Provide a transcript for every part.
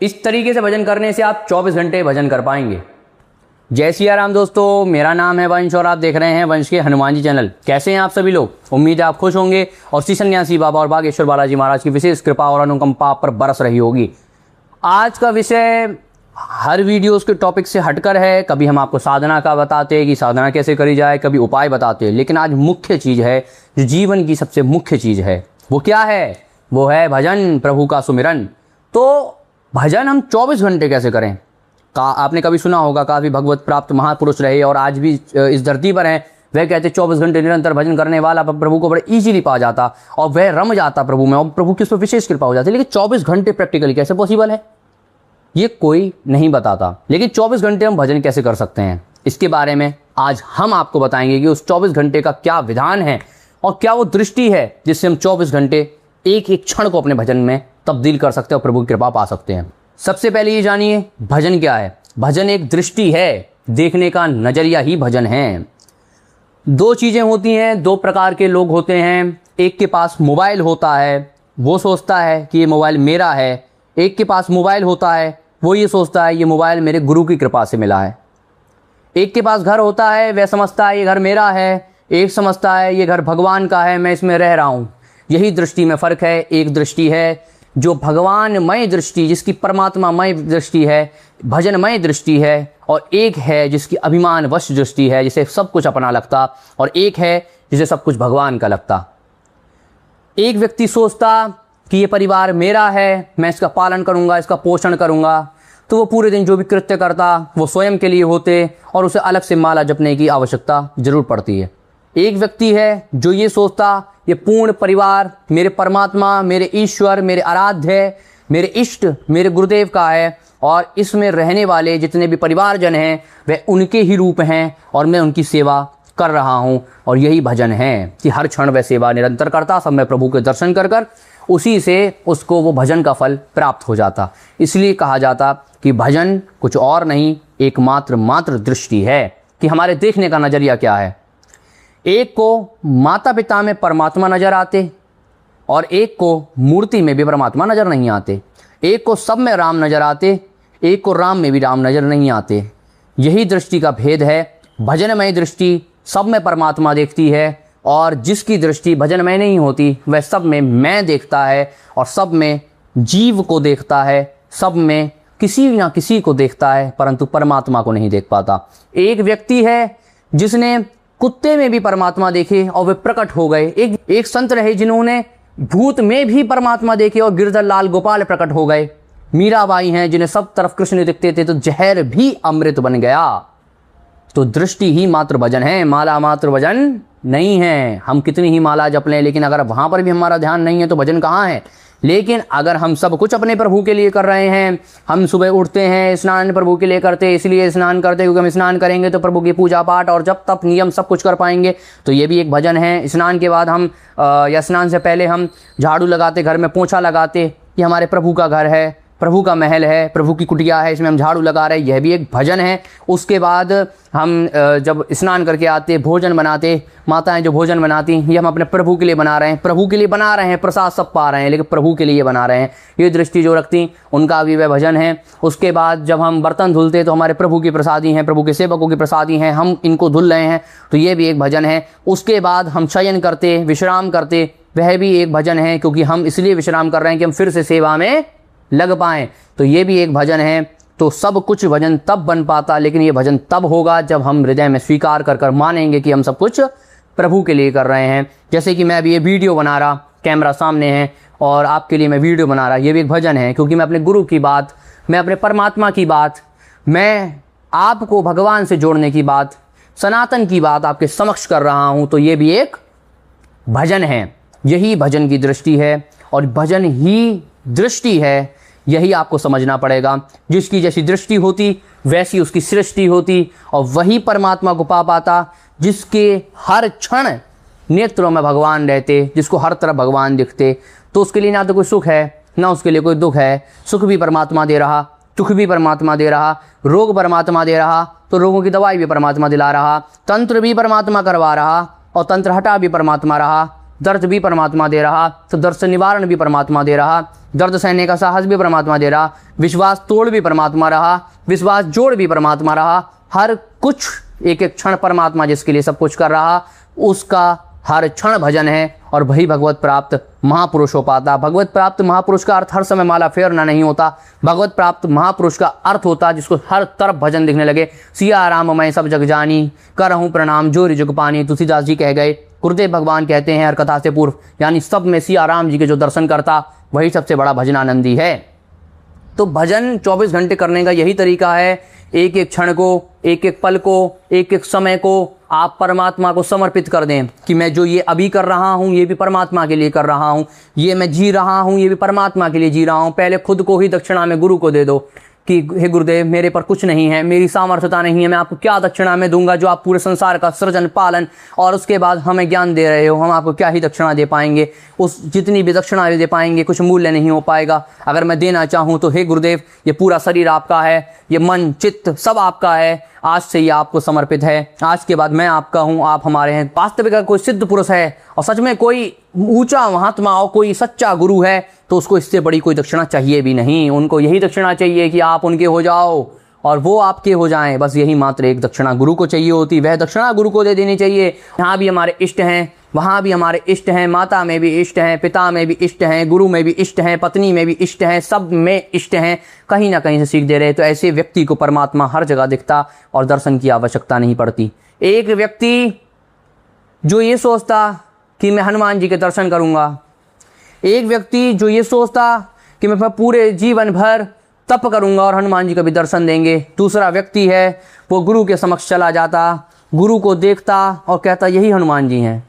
इस तरीके से भजन करने से आप 24 घंटे भजन कर पाएंगे। जय सिया राम दोस्तों, मेरा नाम है वंश और आप देख रहे हैं वंश के हनुमान जी चैनल। कैसे हैं आप सभी लोग? उम्मीद है आप खुश होंगे और श्री सन्यासी बाबा और बागेश्वर बालाजी महाराज की विशेष कृपा और अनुकंपा आप पर बरस रही होगी। आज का विषय हर वीडियोस के टॉपिक से हटकर है। कभी हम आपको साधना का बताते हैं कि साधना कैसे करी जाए, कभी उपाय बताते हैं, लेकिन आज मुख्य चीज़ है जो जीवन की सबसे मुख्य चीज़ है, वो क्या है? वो है भजन, प्रभु का सुमिरन। तो भजन हम 24 घंटे कैसे करें? आपने कभी सुना होगा, काफ़ी भगवत प्राप्त महापुरुष रहे और आज भी इस धरती पर हैं, वह कहते 24 घंटे निरंतर भजन करने वाला प्रभु को बड़े इजीली पा जाता और वह रम जाता प्रभु में और प्रभु की उस पर विशेष कृपा हो जाती। लेकिन 24 घंटे प्रैक्टिकली कैसे पॉसिबल है, ये कोई नहीं बताता। लेकिन 24 घंटे हम भजन कैसे कर सकते हैं, इसके बारे में आज हम आपको बताएंगे कि उस 24 घंटे का क्या विधान है और क्या वो दृष्टि है जिससे हम 24 घंटे एक एक क्षण को अपने भजन में तब्दील कर सकते हैं और प्रभु की कृपा पा सकते हैं। सबसे पहले ये जानिए भजन क्या है। भजन एक दृष्टि है, देखने का नजरिया ही भजन है। दो चीजें होती हैं, दो प्रकार के लोग होते हैं। एक के पास मोबाइल होता है, वो सोचता है कि ये मोबाइल मेरा है। एक के पास मोबाइल होता है, वो ये सोचता है ये मोबाइल मेरे गुरु की कृपा से मिला है। एक के पास घर होता है, वह समझता है ये घर मेरा है। एक समझता है ये घर भगवान का है, मैं इसमें रह रहा हूँ। यही दृष्टि में फ़र्क है। एक दृष्टि है जो भगवानमय दृष्टि, जिसकी परमात्मामय दृष्टि है, भजनमय दृष्टि है, और एक है जिसकी अभिमानवश दृष्टि है, जिसे सब कुछ अपना लगता, और एक है जिसे सब कुछ भगवान का लगता। एक व्यक्ति सोचता कि ये परिवार मेरा है, मैं इसका पालन करूंगा, इसका पोषण करूंगा, तो वो पूरे दिन जो भी कृत्य करता वो स्वयं के लिए होते और उसे अलग से माला जपने की आवश्यकता जरूर पड़ती है। एक व्यक्ति है जो ये सोचता ये पूर्ण परिवार मेरे परमात्मा, मेरे ईश्वर, मेरे आराध्य, मेरे इष्ट, मेरे गुरुदेव का है और इसमें रहने वाले जितने भी परिवारजन हैं वे उनके ही रूप हैं और मैं उनकी सेवा कर रहा हूं। और यही भजन है कि हर क्षण वह सेवा निरंतर करता, सब में प्रभु के दर्शन कर कर उसी से उसको वो भजन का फल प्राप्त हो जाता। इसलिए कहा जाता कि भजन कुछ और नहीं, एकमात्र दृष्टि है कि हमारे देखने का नजरिया क्या है। एक को माता पिता में परमात्मा नजर आते और एक को मूर्ति में भी परमात्मा नजर नहीं आते। एक को सब में राम नजर आते, एक को राम में भी राम नजर नहीं आते। यही दृष्टि का भेद है। भजनमय दृष्टि सब में परमात्मा देखती है और जिसकी दृष्टि भजनमय नहीं होती वह सब में मैं देखता है और सब में जीव को देखता है, सब में किसी ना किसी को देखता है, परंतु परमात्मा को नहीं देख पाता। एक व्यक्ति है जिसने कुत्ते में भी परमात्मा देखे और वे प्रकट हो गए। एक संत रहे जिन्होंने भूत में भी परमात्मा देखे और गिरधर लाल गोपाल प्रकट हो गए। मीराबाई हैं जिन्हें सब तरफ कृष्ण दिखते थे तो जहर भी अमृत बन गया। तो दृष्टि ही मात्र भजन है, माला मात्र भजन नहीं है। हम कितनी ही माला जप लें, लेकिन अगर वहां पर भी हमारा ध्यान नहीं है तो भजन कहाँ है? लेकिन अगर हम सब कुछ अपने प्रभु के लिए कर रहे हैं, हम सुबह उठते हैं, स्नान प्रभु के लिए करते, इसलिए स्नान करते क्योंकि हम स्नान करेंगे तो प्रभु की पूजा पाठ और जब तक नियम सब कुछ कर पाएंगे, तो ये भी एक भजन है। स्नान के बाद हम या स्नान से पहले हम झाड़ू लगाते, घर में पोछा लगाते, ये हमारे प्रभु का घर है, प्रभु का महल है, प्रभु की कुटिया है, इसमें हम झाड़ू लगा रहे हैं, यह भी एक भजन है। उसके बाद हम जब स्नान करके आते, भोजन बनाते, माताएं जो भोजन बनाती, ये हम अपने प्रभु के लिए बना रहे हैं, प्रभु के लिए बना रहे हैं, प्रसाद सब पा रहे हैं, लेकिन प्रभु के लिए बना रहे हैं। ये दृष्टि जो रखती उनका भी वह भजन है। उसके बाद जब हम बर्तन धुलते तो हमारे प्रभु की प्रसादी हैं, प्रभु के सेवकों की प्रसादी हैं, हम इनको धुल रहे हैं, तो ये भी एक भजन है। उसके बाद हम शयन करते, विश्राम करते, वह भी एक भजन है, क्योंकि हम इसलिए विश्राम कर रहे हैं कि हम फिर से सेवा में लग पाएं, तो ये भी एक भजन है। तो सब कुछ भजन तब बन पाता, लेकिन ये भजन तब होगा जब हम हृदय में स्वीकार कर मानेंगे कि हम सब कुछ प्रभु के लिए कर रहे हैं। जैसे कि मैं अभी ये वीडियो बना रहा, कैमरा सामने है और आपके लिए मैं वीडियो बना रहा, ये भी एक भजन है, क्योंकि मैं अपने गुरु की बात, मैं अपने परमात्मा की बात, मैं आपको भगवान से जोड़ने की बात, सनातन की बात आपके समक्ष कर रहा हूँ, तो ये भी एक भजन है। यही भजन की दृष्टि है और भजन ही दृष्टि है, यही आपको समझना पड़ेगा। जिसकी जैसी दृष्टि होती वैसी उसकी सृष्टि होती और वही परमात्मा को पा पाता जिसके हर क्षण नेत्रों में भगवान रहते, जिसको हर तरफ भगवान दिखते। तो उसके लिए ना तो कोई सुख है ना उसके लिए कोई दुख है। सुख भी परमात्मा दे रहा, दुख भी परमात्मा दे रहा, रोग परमात्मा दे रहा तो रोगों की दवाई भी परमात्मा दिला रहा, तंत्र भी परमात्मा करवा रहा और तंत्र हटा भी परमात्मा रहा। दर्द भी परमात्मा दे रहा, तो दर्द से निवारण भी परमात्मा दे रहा, दर्द सहने का साहस भी परमात्मा दे रहा, विश्वास तोड़ भी परमात्मा रहा, विश्वास जोड़ भी परमात्मा रहा। हर कुछ एक एक क्षण परमात्मा जिसके लिए सब कुछ कर रहा, उसका हर क्षण भजन है और वही भगवत प्राप्त महापुरुष हो पाता। भगवत प्राप्त महापुरुष का अर्थ हर समय माला फेरना नहीं होता। भगवत प्राप्त महापुरुष का अर्थ होता जिसको हर तरफ भजन दिखने लगे। सिया राम मैं सब जग जानी, करहूँ प्रणाम जोरी जुग पानी, तुलसीदास जी कह गए। गुरुदेव भगवान कहते हैं हर कथा से पूर्व, यानी सब में सिया राम जी के जो दर्शन करता वही सबसे बड़ा भजनानंदी है। तो भजन 24 घंटे करने का यही तरीका है। एक एक क्षण को, एक एक पल को, एक एक समय को आप परमात्मा को समर्पित कर दें कि मैं जो ये अभी कर रहा हूँ ये भी परमात्मा के लिए कर रहा हूँ, ये मैं जी रहा हूँ ये भी परमात्मा के लिए जी रहा हूँ। पहले खुद को ही दक्षिणा में गुरु को दे दो कि हे गुरुदेव मेरे पर कुछ नहीं है, मेरी सामर्थ्यता नहीं है, मैं आपको क्या दक्षिणा में दूंगा जो आप पूरे संसार का सृजन पालन और उसके बाद हमें ज्ञान दे रहे हो, हम आपको क्या ही दक्षिणा दे पाएंगे। उस जितनी भी दक्षिणा दे पाएंगे कुछ मूल्य नहीं हो पाएगा। अगर मैं देना चाहूँ तो हे गुरुदेव ये पूरा शरीर आपका है, ये मन चित्त सब आपका है, आज से ये आपको समर्पित है, आज के बाद मैं आपका हूँ, आप हमारे हैं। वास्तविक कोई सिद्ध पुरुष है और सच में कोई ऊंचा महात्मा और कोई सच्चा गुरु है तो उसको इससे बड़ी कोई दक्षिणा चाहिए भी नहीं। उनको यही दक्षिणा चाहिए कि आप उनके हो जाओ और वो आपके हो जाएं, बस यही मात्र एक दक्षिणा गुरु को चाहिए होती। वह दक्षिणा गुरु को दे देनी चाहिए। यहाँ भी हमारे इष्ट हैं, वहाँ भी हमारे इष्ट हैं, माता में भी इष्ट हैं, पिता में भी इष्ट हैं, गुरु में भी इष्ट हैं, पत्नी में भी इष्ट हैं, सब में इष्ट हैं, कहीं ना कहीं से सीख दे रहे। तो ऐसे व्यक्ति को परमात्मा हर जगह दिखता और दर्शन की आवश्यकता नहीं पड़ती। एक व्यक्ति जो ये सोचता कि मैं हनुमान जी के दर्शन करूँगा, एक व्यक्ति जो ये सोचता कि मैं पूरे जीवन भर तप करूँगा और हनुमान जी का भी दर्शन देंगे। दूसरा व्यक्ति है वो गुरु के समक्ष चला जाता, गुरु को देखता और कहता यही हनुमान जी हैं,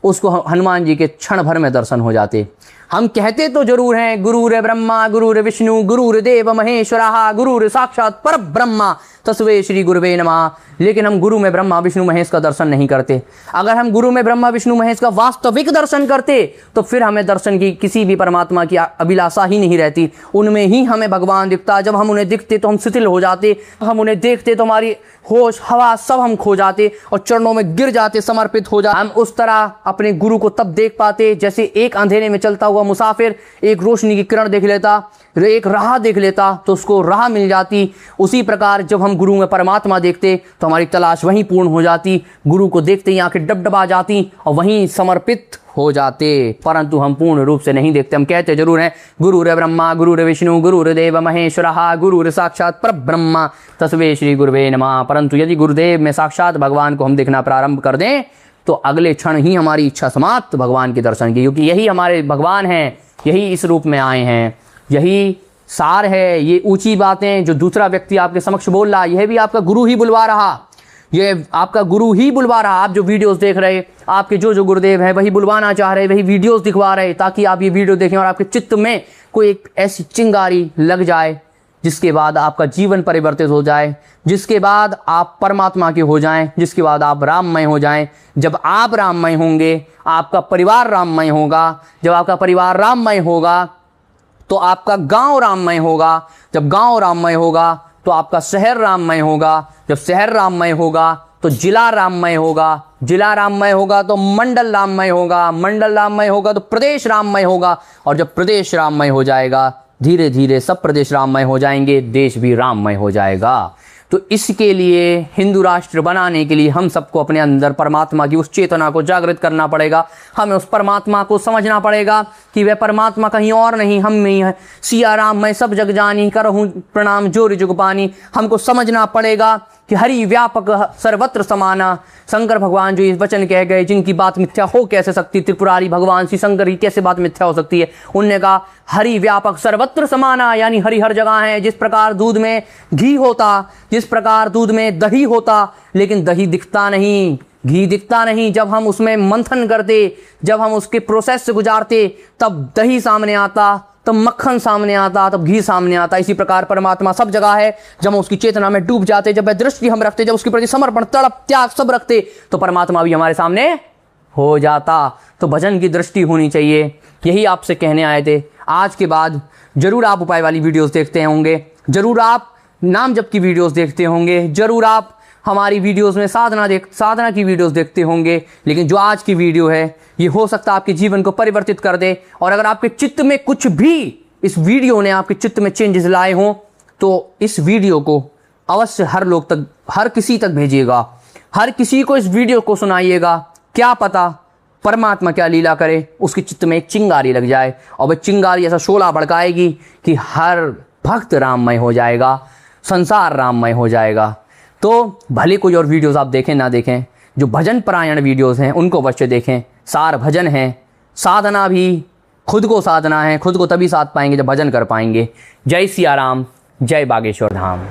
उसको हनुमान जी के क्षण भर में दर्शन हो जाते। हम कहते तो जरूर हैं गुरुर ब्रह्मा गुरुर विष्णु गुरुर्देव महेश्वरः गुरुर साक्षात पर ब्रह्मा तस्मै श्री गुरुवे नमः, लेकिन हम गुरु में ब्रह्मा विष्णु महेश का दर्शन नहीं करते। अगर हम गुरु में ब्रह्मा विष्णु महेश का वास्तविक दर्शन करते तो फिर हमें दर्शन की किसी भी परमात्मा की अभिलाषा ही नहीं रहती। उनमें ही हमें भगवान दिखता। जब हम उन्हें दिखते तो हम शिथिल हो जाते, हम उन्हें देखते तो हमारी होश हवा सब हम खो जाते और चरणों में गिर जाते, समर्पित हो जाते। हम उस तरह अपने गुरु को तब देख पाते जैसे एक अंधेरे में चलता हुआ मुसाफिर एक रोशनी की किरण देख लेता, एक राह देख लेता तो उसको राह मिल जाती। उसी प्रकार जब हम गुरु में परमात्मा देखते तो हमारी तलाश वहीं पूर्ण हो जाती। गुरु को देखते ही आंखें डबडबा जाती और वहीं समर्पित हो जाते, परंतु हम पूर्ण रूप से नहीं देखते। हम कहते जरूर हैं गुरुर ब्रह्मा गुरुर विष्णु गुरुर्देव महेश्वरः गुरुर साक्षात पर ब्रह्मा तस्मै श्री गुरुवे नमः, परंतु यदि गुरुदेव में साक्षात भगवान को हम देखना प्रारंभ कर दें तो अगले क्षण ही हमारी इच्छा समाप्त भगवान के दर्शन की, क्योंकि यही हमारे भगवान हैं, यही इस रूप में आए हैं, यही सार है। ये ऊंची बातें जो दूसरा व्यक्ति आपके समक्ष बोल रहा, यह भी आपका गुरु ही बुलवा रहा, ये आपका गुरु ही बुलवा रहा। आप जो वीडियोस देख रहे, आपके जो गुरुदेव हैं वही बुलवाना चाह रहे, वही वीडियोस दिखवा रहे ताकि आप ये वीडियो देखें और आपके चित्त में कोई एक ऐसी चिंगारी लग जाए जिसके बाद आपका जीवन परिवर्तित हो जाए, जिसके बाद आप परमात्मा के हो जाएं, जिसके बाद आप राममय हो जाएं। जब आप राममय होंगे आपका परिवार राममय होगा, जब आपका परिवार राममय होगा तो आपका गांव राममय होगा, जब गांव राममय होगा तो आपका शहर राममय होगा, जब शहर राममय होगा तो जिला राममय होगा, जिला राममय होगा तो मंडल राममय होगा, मंडल राममय होगा तो प्रदेश राममय होगा, और जब प्रदेश राममय हो जाएगा धीरे धीरे सब प्रदेश राममय हो जाएंगे, देश भी राममय हो जाएगा। तो इसके लिए हिंदू राष्ट्र बनाने के लिए हम सबको अपने अंदर परमात्मा की उस चेतना को जागृत करना पड़ेगा। हमें उस परमात्मा को समझना पड़ेगा कि वह परमात्मा कहीं और नहीं, हम में ही है। सिया राम मैं सब जग जानी, करहूँ प्रणाम जोरि जुग पानी। हमको समझना पड़ेगा कि हरि व्यापक सर्वत्र समाना। शंकर भगवान जो इस वचन कह गए, जिनकी बात मिथ्या हो कैसे सकती, त्रिपुरारी भगवान श्री शंकर की कैसे बात मिथ्या हो सकती है। उनने कहा हरि व्यापक सर्वत्र समाना, यानी हरि हर जगह है। जिस प्रकार दूध में घी होता, जिस प्रकार दूध में दही होता, लेकिन दही दिखता नहीं, घी दिखता नहीं। जब हम उसमें मंथन करते, जब हम उसके प्रोसेस से गुजारते तब दही सामने आता, तब मक्खन सामने आता, तब घी सामने आता। इसी प्रकार परमात्मा सब जगह है। जब हम उसकी चेतना में डूब जाते, जब वह दृष्टि हम रखते, जब उसके प्रति समर्पण तड़प त्याग सब रखते तो परमात्मा भी हमारे सामने हो जाता। तो भजन की दृष्टि होनी चाहिए, यही आपसे कहने आए थे। आज के बाद जरूर आप उपाय वाली वीडियोस देखते होंगे, जरूर आप नाम जप की वीडियोस देखते होंगे, जरूर आप हमारी वीडियोस में साधना की वीडियोस देखते होंगे, लेकिन जो आज की वीडियो है ये हो सकता है आपके जीवन को परिवर्तित कर दे। और अगर आपके चित्त में कुछ भी इस वीडियो ने आपके चित्त में चेंजेस लाए हों तो इस वीडियो को अवश्य हर किसी तक भेजिएगा, हर किसी को इस वीडियो को सुनाइएगा। क्या पता परमात्मा क्या लीला करे, उसके चित्त में एक चिंगारी लग जाए और वह चिंगारी ऐसा शोला भड़काएगी कि हर भक्त राममय हो जाएगा, संसार राममय हो जाएगा। तो भले कोई और वीडियोस आप देखें ना देखें, जो भजन परायण वीडियोस हैं उनको अवश्य देखें। सार भजन है, साधना भी खुद को साधना है, खुद को तभी साध पाएंगे जब भजन कर पाएंगे। जय सिया राम, जय बागेश्वर धाम।